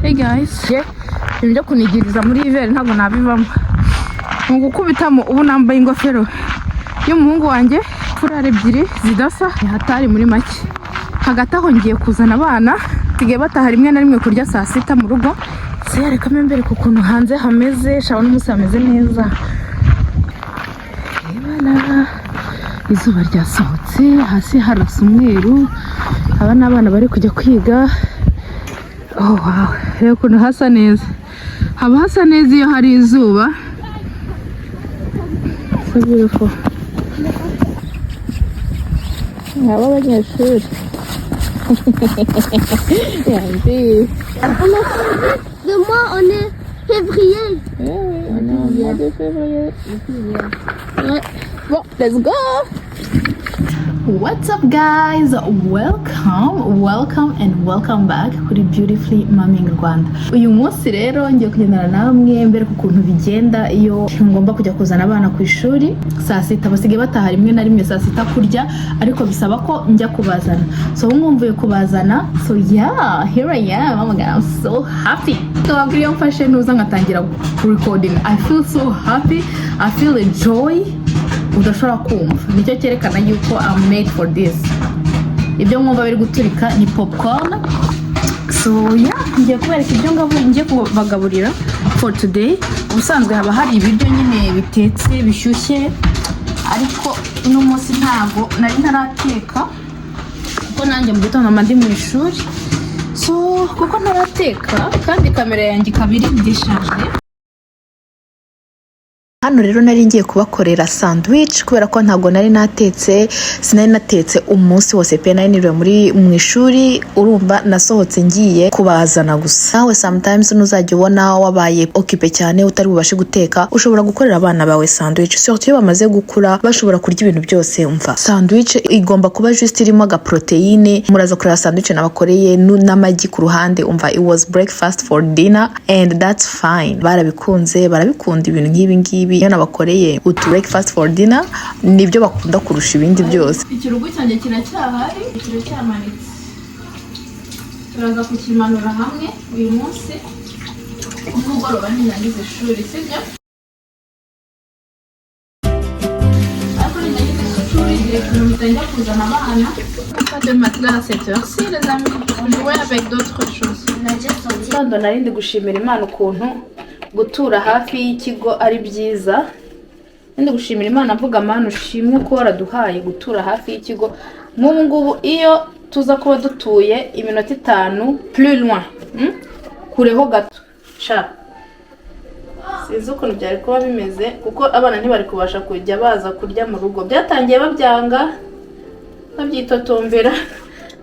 Hey guys, ibyo kunigiriza muri ivere ntabwo nabivamo. Ngukubitamo ubu nambaye ingofero y'umuhungu wanjye, furare ebyiri zidasa, hatari muri make. Hagati aho ngiye kuzana abana, tigiye bataha rimwe na rimwe kurya saa sita mu rugo. Reka mbere ku kuntu hanze hameze, shaho n'umunsi hameze neza. Izuba ryasohotse, hasi harasa umweru. Aba n'abana bari kujya kwiga. Oh wow, rero ukuntu hasa neza. Haba hasa neza iyo hari izuba. So beautiful. Aba abanyeshuri. Demain on est février. Oui, on est au mois de février. Ouais. Bon, let's go. What's up guys, welcome and welcome back kuri Beautifully Mami Rwanda. Uyu munsi rero ngiye kugendana namwe mbere ku kuntu bigenda iyo ngomba kujya kuzana abana ku ishuri saa sita. Basigaye bataha rimwe na rimwe saa sita kurya, ariko bisaba ko njya kubazana. So mwumvuye kubazana, so yeah, here I am. Oh my god, I'm so happy. Tubabwire iyo mfashe nuza ngatangira recording. I feel so happy, I feel a joy udashobora kumva. Nicyo cyerekana yuko I'm made for this. Ibyo mwumva biri guturika ni popcorn. So yeah, ngiye kubereka ibyo ngiye kubagaburira for today. Ubusanzwe haba hari ibiryo nyine bitetse bishyushye, ariko uno munsi ntago nari ntarateka kuko nanjye mu gitondo mandi mu ishuri. So kuko ntarateka kandi kamera yanjye kabiri ndishaje. Hano rero nari ngiye kubakorera sandwich kubera ko ntago nari natetse, sinari natetse umunsi wose pe, nari niriwe muri mu ishuri, urumva nasohotse ngiye kubazana gusa. Nawe sometimes nuzajya ubona wabaye occupé cyane utari bubashe guteka, ushobora gukorera abana bawe sandwich. Surtout iyo bamaze gukura bashobora kurya ibintu byose. Umva, sandwich igomba kuba just irimo aga proteine. Muraza kureba sandwich nabakoreye n'amagi ku ruhande. Umva, it was breakfast for dinner and that's fine. Barabikunze, barabikunda ibintu nk'ibi ngibi. Iyo nabakoreye utu breakfast for dinner nibyo bakunda kurusha ibindi byose. Ikirugu cyanjye kiracyahari, kiracyamanitse. Turaza kukimanura hamwe uyu munsi umugoroba ninangize ishuri, sibyo? Ariko ninangize ishuri direktement njya kuzana abana. Pas de matelas à cette heure-ci les amis, jouer avec d'autres choses. Kandi narindi gushimira Imana ukuntu gutura hafi y'ikigo ari byiza. Ndi gushimira Imana mvuga Mana ushimwe ko waraduhaye gutura hafi y'ikigo. Nk'ubu ngubu iyo tuza kuba dutuye iminota 5 plus loin, kureho gato sha, sinzi ukuntu byari kuba bimeze kuko abana ntibari kubasha kujya baza kurya mu rugo. Byatangiye babyanga babyitotombera,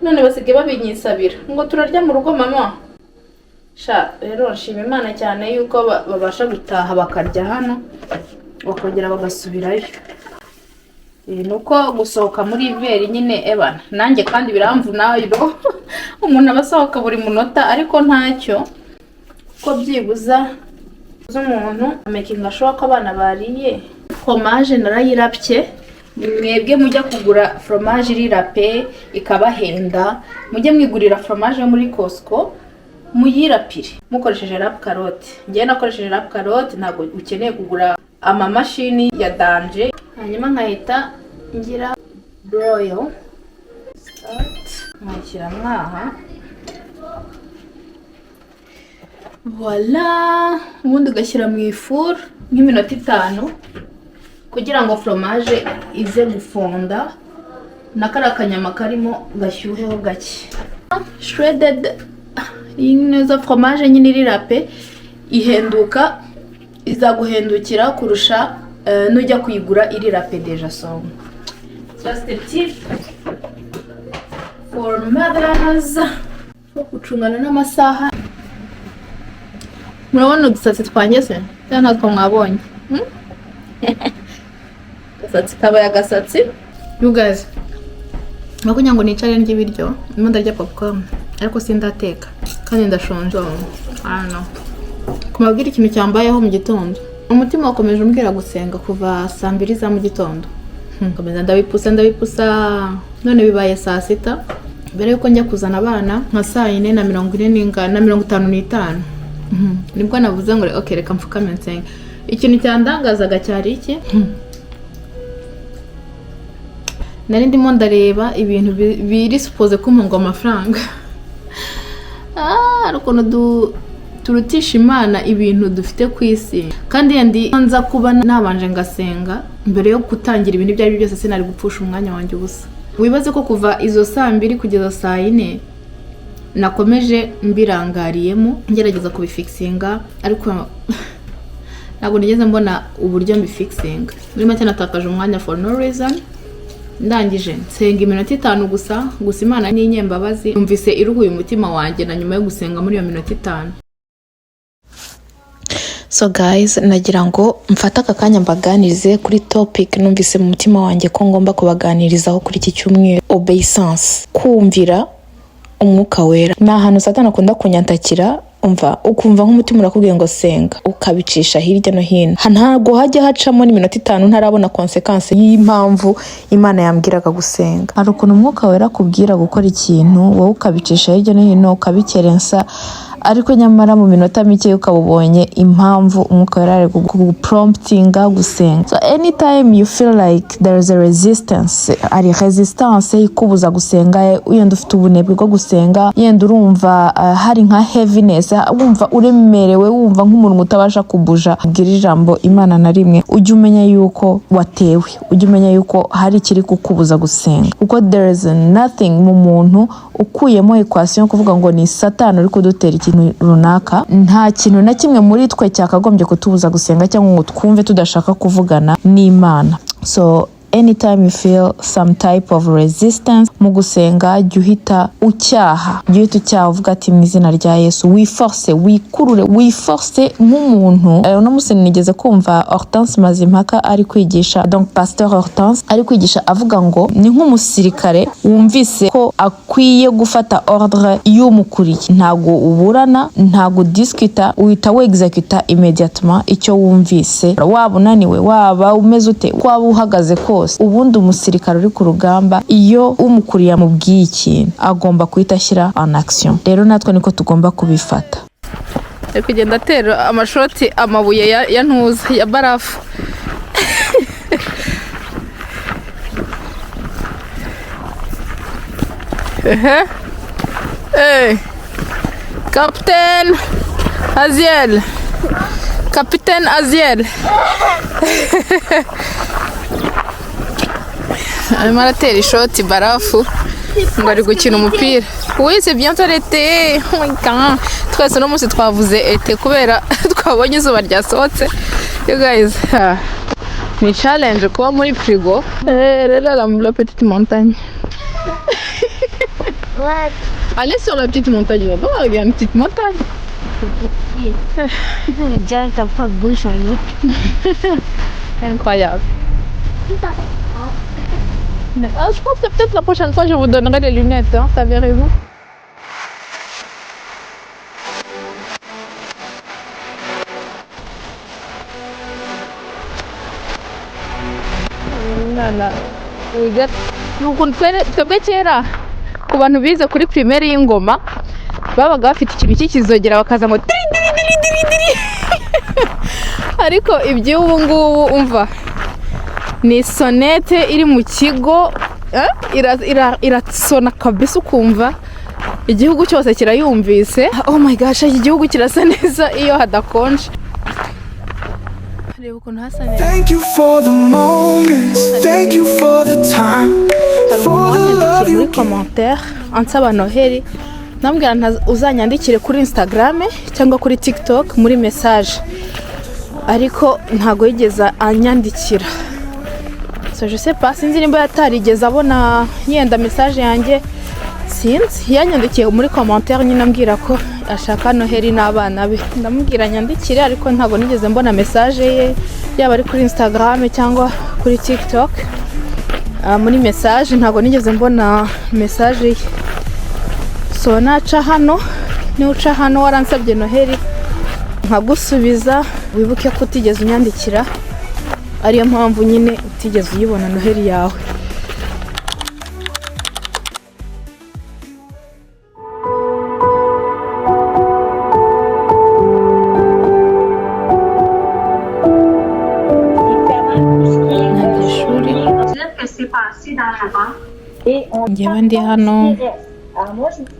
none basigaye babinyisabira ngo turarya mu rugo mama. Sha rero nshima Imana cyane yuko babasha gutaha bakarya hano bakongera bagasubirayo. Nuko gusohoka muri iveri nyine ebana nanjye kandi biramvuna yo umuntu abasohoka buri munota, ariko ntacyo ko byibuza z'umuntu amakinga sure ko abana bariye. Fromage narayirapye. Mwebwe mujya kugura fromage irirape ikabahenda, mujye mwigurira fromage muri Costco muyirapire mukoresheje rap carotte. Ngiye nakoresheje rap carotte, ntago ukeneye kugura amamashini ya danger. Hanyuma nkahita ngira broil start nkashyira mwaha. Voilà, ubundi ugashyira mu ifuru nk'iminota 5 kugira ngo fromage ize gufonda nakara kanyama karimo gashyuheho gake. Shredded ineza fromage nyine irirape ihenduka, izaguhendukira kurusha nujya kuyigura irirape deja. So just a tip for mothers so kucungana n'amasaha. Murabona udusatsi twanjye se cyangwa natwo mwabonye? Gasatsi kabaye agasatsi. You guys, bakunya ngo nicare ndya ibiryo, ndimo ndarya popcorn ariko sindateka kandi ndashonje. I don't know. Kumabwira ikintu cyambayeho mu gitondo, umutima wakomeje umbwira gusenga kuva saa 2 za mu gitondo. Komeza ndabipusa none bibaye saa 6. mbere yuko njya kuzana abana nka 4:40 na 55 nibwo navuze ngo okay reka mfukame nsenga. Ikintu cyandangazaga cyari iki, nari ndimo ndareba ibintu biri suppose kumpunga amafaranga ukuntu turutisha Imana ibintu dufite ku isi, kandi yandi nza kuba nabanje ngasenga mbere yo gutangira ibintu byari byose sinari gupfusha umwanya wanjye ubusa. Wibaze ko kuva izo 2:00 kugeza 4:00 nakomeje mbirangariyemo ngerageza kubifixinga, ariko ntabwo nigeze mbona uburyo mbifixinga. Muri make natakaje umwanya for no reason. Ndangije nsenga iminota 5 gusa Imana ni inyembabazi, numvise iruhuye umutima wanjye na nyuma yo gusenga muri iyo minota 5. So guys, nagira ngo mfata aka kanya mbaganirize kuri topic numvise mu mutima wanjye ko ngomba kubaganirizaho kuri iki cyumweru: obeissance, kumvira umwuka wera. Ni ahantu Satani akunda kunyantakira, umva ukumva nk'umutima urakubwiye ngo senga, ukabicisha hirya no hino. Ntago hajya hacamo n'iminota 5 ntarabona consequence y'impamvu Imana yambwiraga gusenga. Hari ukuntu umwuka wera kubwira gukora ikintu wowe ukabicisha hirya no hino ukabikerensa, ariko nyamara mu minota mike ukabubonye impamvu umwuka wera ari kugupromptinga gusenga. So anytime you feel like there is a resistance, ari resistance ikubuza gusenga, uyenda ufite ubunebwe bwo gusenga, yenda urumva hari nka heaviness, wumva uremerewe, wumva nk'umuntu utabasha kubuja bwira ijambo Imana na rimwe, ujye umenya yuko watewe, ujye umenya yuko hari ikiri kukubuza gusenga, kuko there is nothing mu muntu ukuyemo equation kuvuga ngo ni Satani uri kudutera ikintu runaka. Nta kintu na kimwe muri twe cyakagombye kutubuza gusenga cyangwa ngo twumve tudashaka kuvugana n'Imana. So anytime you feel some type of resistance mu gusenga, jya uhita ucyaha, uvuga ati mu izina rya Yesu, wiforce, wikurure, wiforce nk'umuntu. No musi nigeze kumva Hortense Mazimpaka ari kwigisha, donc Pasteur Hortense ari kwigisha avuga ngo ni nk'umusirikare wumvise ko akwiye gufata ordre y'umukuriye, ntago uburana, ntago discuta, uhita executa immediatement icyo wumvise, waba unaniwe, waba umeze ute, waba uhagaze ko ubundi umusirikare uri ku rugamba iyo umukuriye amubwiye ikintu agomba kuhita ashyira en action. Rero natwe niko tugomba kubifata. Ari kugenda atera amashoti amabuye ya ntuza ya barafu. Captain Aziel, Capitaine Aziel. arimo aratera ishoti barafu ngo ari gukina umupira. Oui, c'est bientôt l'été. Oh my god. Twese no munsi twavuze ete kubera twabonye izuba ryasohotse. You guys, ni challenge kuba muri frigo. La petite montagne. Ouais. Allez sur la petite montagne là-bas, il y a une petite montagne. Déjà, t'as pas de bouche en nous. Incroyable. Je pense que peut-être la prochaine fois je vous donnerai les lunettes, hein, t'avais raison. Twebwe kera ku bantu bize kuri primaire y'Ingoma babaga bafite ikintu cy'ikizogera bakaza ngo diri ariko iby'ubu ngubu umva ni sonete iri mu kigo, irasona kabisa ukumva igihugu cyose kirayumvise. Oh my gosh, igihugu kirasa neza iyo hadakonje. Reba ukuntu hasa neza. Thank you for the moments, thank you for the time, for the love you commentaire ansaba Noheli, nambwira uzanyandikire kuri Instagram cyangwa kuri TikTok muri message, ariko ntago yigeza anyandikira. So je sais pas, sinzi nimba yatarigeze abona yenda message yanjye, sinzi yanyandikiye muri commentaire nyine ambwira ko ashaka Noheli n'abana be. Ndamubwira nyandikire, ariko ntago nigeze mbona message ye, yaba ari kuri Instagram cyangwa kuri TikTok. Muri message ntago nigeze mbona message ye. So naca hano, ni uca hano waransabye Noheli nkagusubiza, wibuke ko utigeze unyandikira, ariyo mpamvu nyine utigeze uyibona Noheli yawe. passer dans la rang et on Njyewe ndi hano,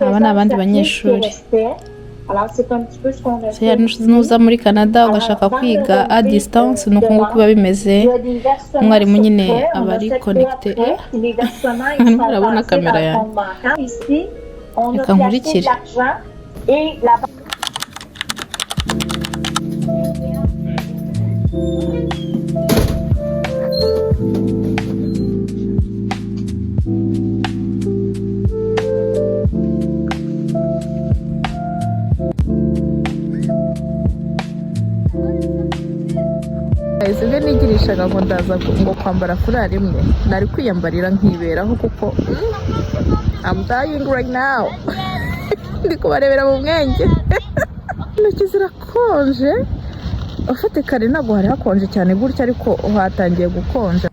aba ni abandi banyeshuri. Alors c'est un petit peu ce qu'on a So nuza muri Canada ugashaka kwiga a distance nuko nguko biba bimeze. Umwarimu nyine aba ari connecté. Murabona kamera yanjye. Reka nkurikire. Ibyo nigirishaga ngo ndaza ngo kwambara furari imwe nari kwiyambarira nkiberaho kuko I'm dying right now. Ndi kubarebera mu mwenge. Intoki zirakonje. Ufite kare ntabwo hari hakonje cyane gutya ariko hatangiye gukonja.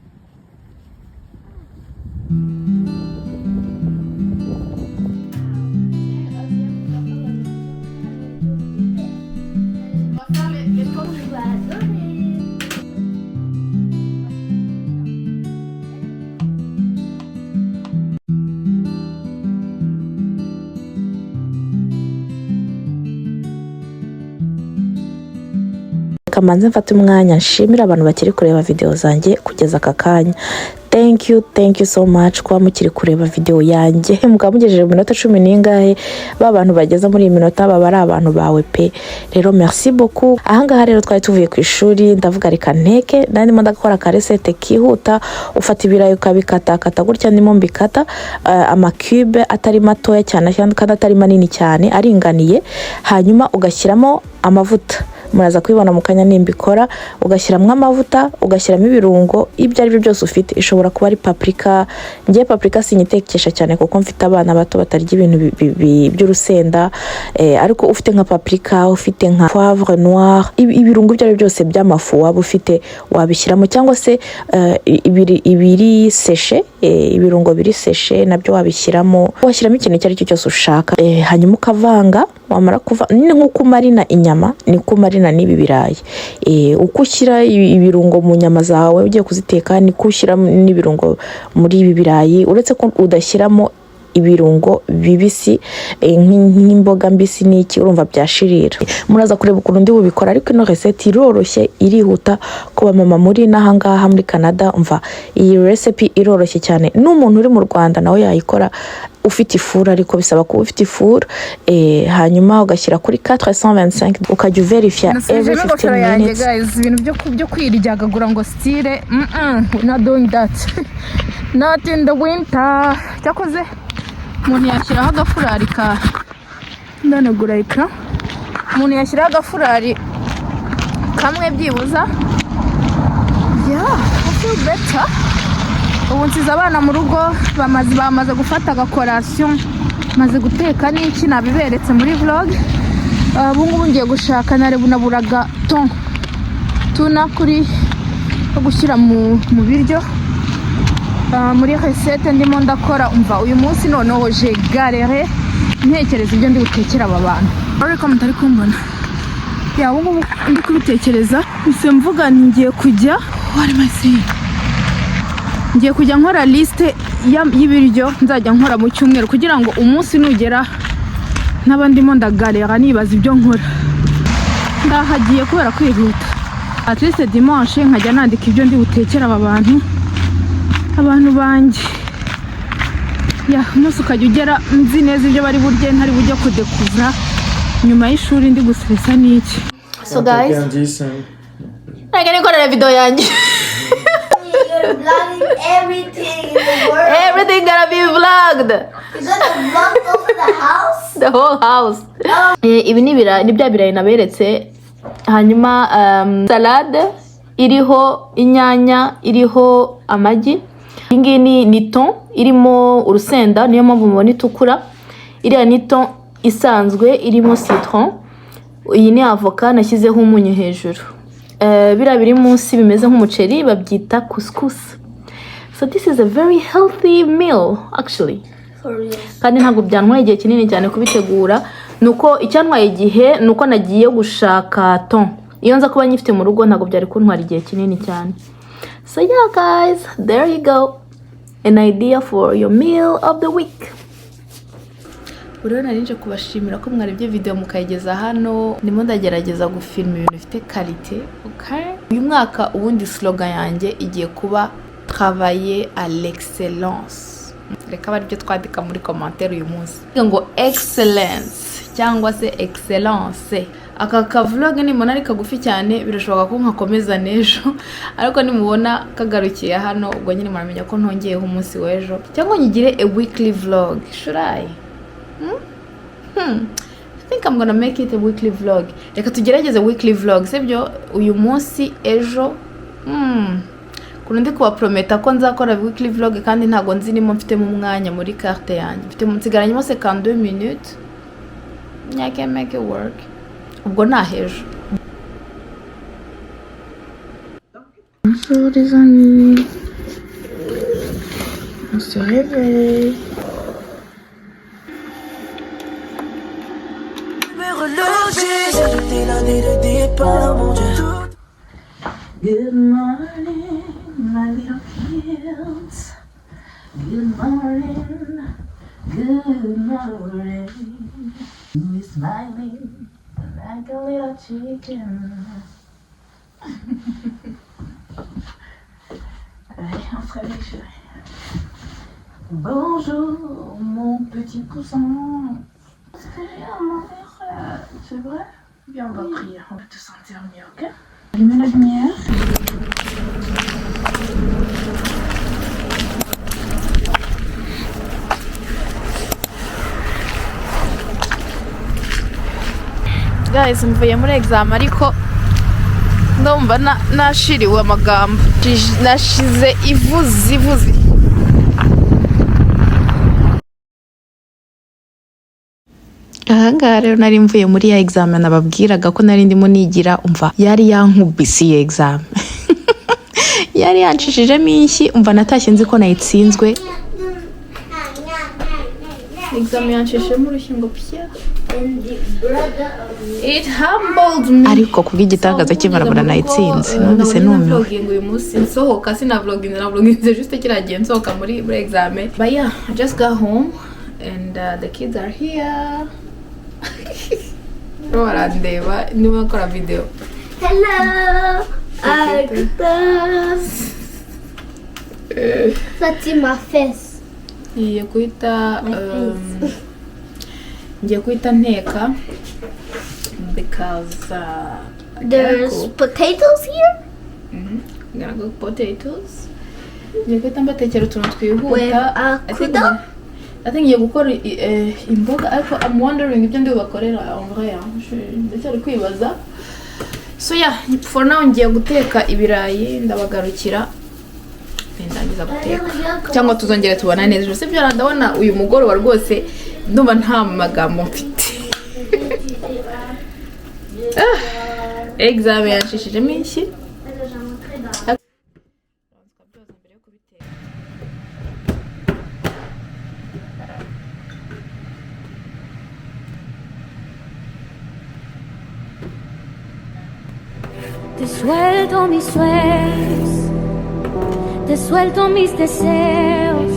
Kamanze mfata umwanya nshimira abantu bakiri kureba video zanjye kugeza aka kanya. Thank you so much kwa mukiri kureba video yanjye. Mukaba mugejeje mu minota 10 n'ingahe ba bantu bageza muri iyi minota baba ari abantu bawe pe. Rero merci beaucoup. Ahangaha rero twari tuvuye ku ishuri ndavuga reka nteke nandi mo ndakora ka recette kihuta ufata ibirayi ukabikata kata gutya ndimo mbikata ama cube atari matoya cyane kandi atari manini cyane aringaniye, hanyuma ugashyiramo amavuta. Muraza kwibona mu kanya nimbikora, ugashyiramo amavuta, ugashyiramo ibirungo ibyo ari byo byose ufite. Ishobora kuba ari paprika, ngiye paprika sinyitekesha cyane kuko mfite abana bato batarya ibintu by'urusenda, ariko ufite nka paprika, ufite nka poivre noir, ibirungo ibyo ari byo byose by'amafu waba ufite wabishyiramo, cyangwa se ibiri sèche, ibirungo biri sèche nabyo wabishyiramo. Washyiramo ikintu cyari cyo cyose ushaka, hanyuma ukavanga. Wamara kuva ni nkuko marina inyama niko marina nibi birayi, uko ushyira ibirungo mu nyama zawe ugiye kuziteka niko ushyira n'ibirungo muri ibi birayi, uretse ko udashyiramo ibirungo bibisi nk'imboga mbisi n'iki urumva byashirira. Muraza kureba ukuntu ndi bubikora, ariko ino recette iroroshye irihuta kuba mama muri nahangaha muri Canada. Umva iyi recipe iroroshye cyane, n'umuntu uri mu Rwanda nawe yayikora ufite ifuru, ariko bisaba kuba ufite ifuru. Hanyuma ugashyira kuri 425 ukajya verify every 15 minutes. Guys, ibintu byo kwiryagagura ngo style not doing that not in the winter. Cyakoze umuntu yashyiraho agafurari ka ndanagura ikra, umuntu yashyiraho agafurari kamwe byibuza. I feel better. Ubu nsize abana mu rugo bamaze gufata agakorasiyo, maze guteka n'iki nabiberetse muri vlog. Ubu ngubu ngiye gushaka naburaga tuna kuri gushyira mu biryo muri recette ndimo ndakora. Umva uyu munsi noneho je galère ntekereza ibyo ndi gutekera aba bantu, ariko mutari kumbona. Ubu ngubu ndi kubitekereza, ise mvuga ngiye kujya ngiye kujya nkora liste y'ibiryo nzajya nkora mu cyumweru, kugira ngo umunsi nugera n'abandimo ndagalera nibaza ibyo nkora. Ndahagiye kubera kwihuta, at least dimanche nkajya nandika ibyo ndi butekera aba abantu banjye. Umunsi ukajya ugera nzi neza ibyo bari burye, ntari bujye kudekuza nyuma y'ishuri ndi gustressa n'iki. So guys, ntabwo nikorera video yanjye. You're vlogging everything in the world. Everything gonna be vlogged. Is that the vlog over the house? The whole house. Ibi ni bya birayi naberetse, hanyuma salade iriho inyanya, iriho amagi. Iyi ni thon irimo urusenda, niyo mpamvu mubona itukura. Iriya ni thon isanzwe irimo citron. Iyi ni avoka nashyizeho umunyu hejuru. Bira biri munsi bimeze nk'umuceri babyita couscous. So this is a very healthy meal actually. Kandi ntabwo byantwaye igihe kinini cyane kubitegura, nuko icyantwaye igihe nuko nagiye gushaka thon. Iyo nza kuba nyifite mu rugo ntabwo byari kuntwara igihe kinini cyane. So yeah guys, there you go. an idea for your meal of the week. Rero narinje kubashimira ko mwarebye video mukayigeza hano. Ndimo ndagerageza gufilma ibintu bifite qualité, okay? Uyu mwaka ubundi slogan yanjye igiye kuba travailler à l'excellence. Reka bari byo twandika muri commentaire uyu munsi. Ngo excellence cyangwa se excellence. Aka vlog ni mona ari kagufi cyane, birashoboka ko nkakomeza nejo, ariko nimubona kagarukiye hano ubwo nyine muramenya ko ntongeyeho umunsi w'ejo, cyangwa nyigire a weekly vlog. Should I? I think I'm gonna make it a weekly vlog. Reka tugerageze weekly vlog, sibyo? Uyu munsi ejo kuno ndi kuba prometa ko nzakora weekly vlog kandi ntago nzi nimo mfite mu mwanya muri carte yanjye. Mfite munsigaranye 52 minutes. I can make it work. Ubwo nahejo. Bonjour les amis. On se réveille. Good morning, my little kids. Good morning, good morning. You're smiling like a little chicken. Allez, on se réveille, chérie. Bonjour, mon petit poussin. C'est vrai? Viens, on va prier, on va te sentir mieux, ok? Allumez la lumière. Guys, mvuye muri exam ariko ndumva nashiriwe amagambo. Nashize ivuzi. Ahangaha rero nari mvuye muri ya examen nababwiraga ko nari ndimo nigira, umva yari yankubisi ya exam. Yari yanshishijemo inshyi, umva natashye nzi ko nayitsinzwe. Exam yanshishemo urushingo pya. It humbled me. Ariko kubw'igitangaza cy'Imana nayitsinze. Numvise numiwe. Uyu munsi nsohoka sina vloginze juste kiragiye nsohoka muri examen. But yeah, I just got home and the kids are here. Barandeba ndimo gukora video. Hello, Arctos. That's in my face. Ngiye kuita nteka because there's potatoes here. I'm gonna cook potatoes. Ngiye kuita mbatekera utuntu twihuta. I think ngiye gukora imboga, ariko I'm wondering ibyo ndi bakorera en vrai. Ndetse kwibaza. So yeah, for now ngiye guteka ibirayi ndabagarukira. Ndangiza guteka. Cyangwa tuzongera tubona neza. Sibyo ndabona uyu mugoroba rwose ndumva nta magambo mfite. Examen yanshishije minshi. Te suelto mis deseos.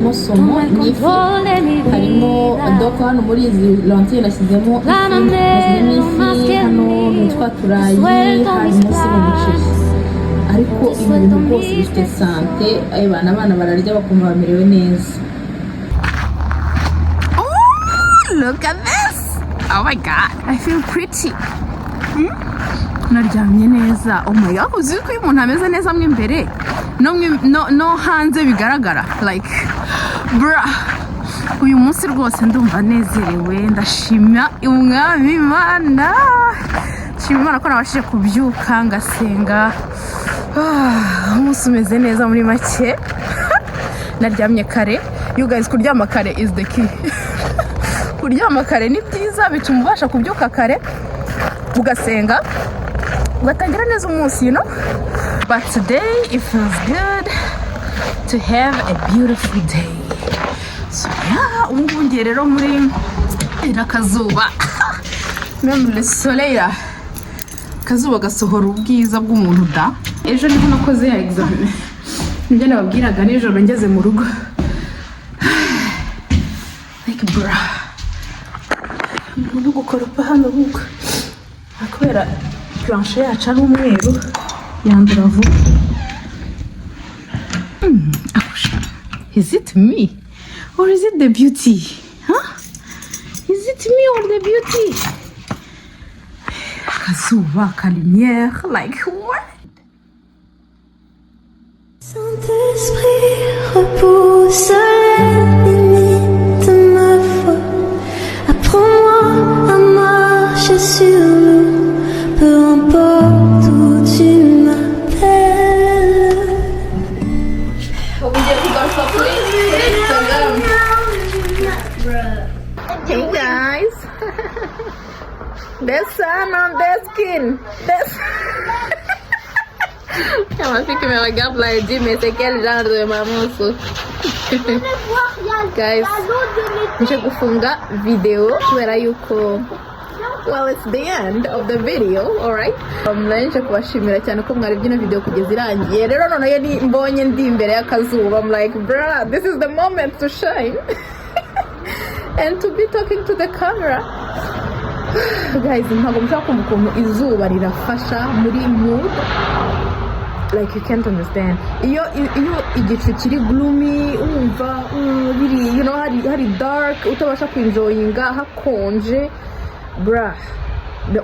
Mosomo n'ifi harimo doko hano muri izi lentille nashyizemo ifi, hano nitwa turayi, harimo umuceri. Ariko ibintu byose bifite sante, abana bararya bakumva bamerewe neza. Oh, look at this! Oh my god, I feel pretty. Naryamye neza. Oh my god, uzi ko umuntu ameze neza mwe imbere no hanze bigaragara, like bra. Uyu munsi rwose ndumva nezerewe, ndashima umwami Imana. Shima Imana ko nabashije kubyuka ngasenga. Umunsi umeze neza muri make. Naryamye kare. You guys, kuryama kare is the key. Kuryama kare ni byiza, bituma ubasha kubyuka kare ugasenga ugatangira neza umunsi, you know. But today it feels good to have a beautiful day. So yeah, ubu ngiye rero muri irakazuba. Même le soleil là. Kazuba gasohora ubwiza bw'umuntu da. Ejo niho nakoze ya examen. nibyo nababwiraga nijoro ngeze mu rugo. Like bra umuntu gukoropa hano huko kubera planche yacu ari umweru yandura vuba. Is it me or is it the beauty? Huh? Is it me or the beauty? Akazuba, lumière, like what? Saint-Esprit, repousse les limites de ma foi. Apprends-moi à marcher sur l'eau, peu importe où tu m'appelles. Hey guys, the sun on the skin. Ma fille qui me regarde là, elle dit mais c'est quel genre de maman ça? Guys, nje kufunga video kubera yuko well it's the end of the video, alright. Nje kubashimira cyane ko mwari byino video kugeza irangiye. Rero noneho ni mbonye ndi imbere y'akazuba, I'm like bruh, this is the moment to shine. And to be talking to the camera. Guys, ntabwo mushaka kumva ukuntu izuba rirafasha muri mood. Like you can't understand. Iyo igicu kiri gloomy, umva biri, you know, hari dark, utabasha kwinjoyinga, hakonje, bruh.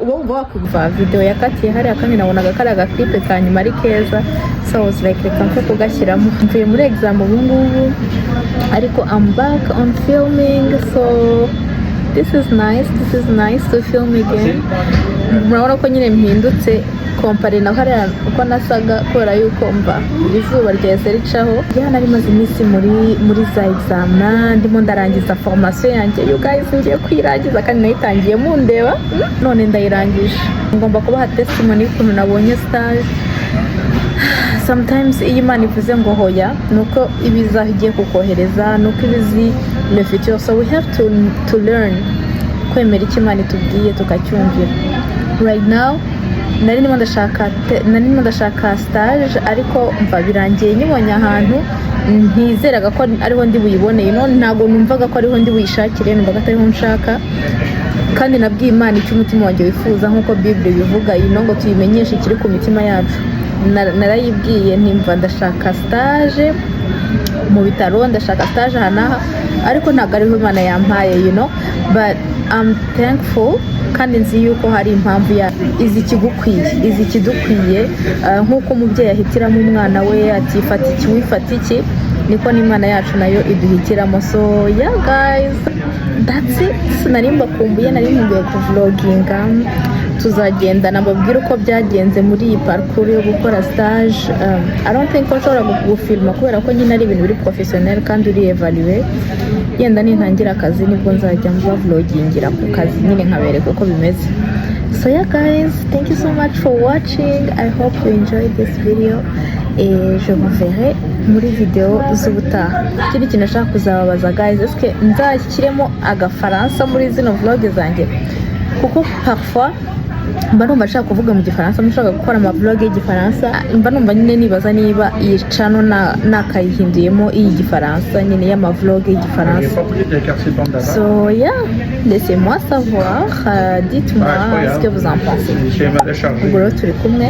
Wumva wakumva video yakatiye hariya kandi nabonaga kari agaklipe ka nyuma ari keza. So I was like reka mfe kugashyiramo. Mvuye muri exam ubu ngubu ariko I'm back on filming, so this is nice to film again. Murabona ko nyine mpindutse compare na hariya uko nasaga kubera yuko mva izuba ryese ricaho. Nari maze iminsi muri za exam, ndimo ndarangiza formation yanjye. You guys ngiye kwirangiza kandi nayitangiye mundeba, none ndayirangije. Ngomba kubaha testimony y'ukuntu nabonye stage. Sometimes iyo Imana ivuze ngo hoya nuko ibiza igiye kukohereza, nuko ibizi le futur, so we have to learn kwemera icyo Imana itubwiye tukacyumvira. Right now nari ndimo ndashaka stage ariko mva birangiye nyibonye ahantu ntizeraga ko ariho ndi buyiboneye, none ntago numvaga ko ariho ndi buyishakire, numvaga atariho nshaka. Kandi nabwiye Imana icyo umutima wanjye wifuza nk'uko Bible bivuga, ngo tuyimenyeshe ikiri ku mitima yacu. Narayibwiye ntimva ndashaka stage mu bitaro, ndashaka stage hanaha, ariko ntabwo ariho Imana yampaye, you know, but I'm thankful kandi nzi yuko hari impamvu ya izi ikidukwiye. Nk'uko umubyeyi ahitiramo umwana we ati fata iki wifata iki, niko n'Imana yacu nayo iduhitiramo. So yeah guys, that's it. Nari mbakumbuye, nari nkumbuye kuvloginga. Tuzagenda nababwira uko byagenze muri iyi parcours yo gukora stage. I don't think ko nshobora gufilma kubera ko nyine ari ibintu biri professionnel kandi uri evaluate. Yenda nintangira akazi nibwo nzajya mba vlogingira ku kazi nyine nkabereka uko bimeze. So yeah guys, thank you so much for watching. I hope you enjoyed this video et je vous verrai muri video z'ubutaha. Ikindi kintu nashaka kuzababaza guys, eske nzashyiremo agafaransa muri zino vlog zanjye kuko parfois mba numva nshaka kuvuga mu gifaransa, mushaka gukora ama vlog y'igifaransa, mba numva nyine nibaza niba iyi channel nakayihinduyemo iyi gifaransa nyine y'ama vlog y'igifaransa. So yeah, laissez-moi savoir, dites-moi ce que vous en pensez. Ubwo turi kumwe.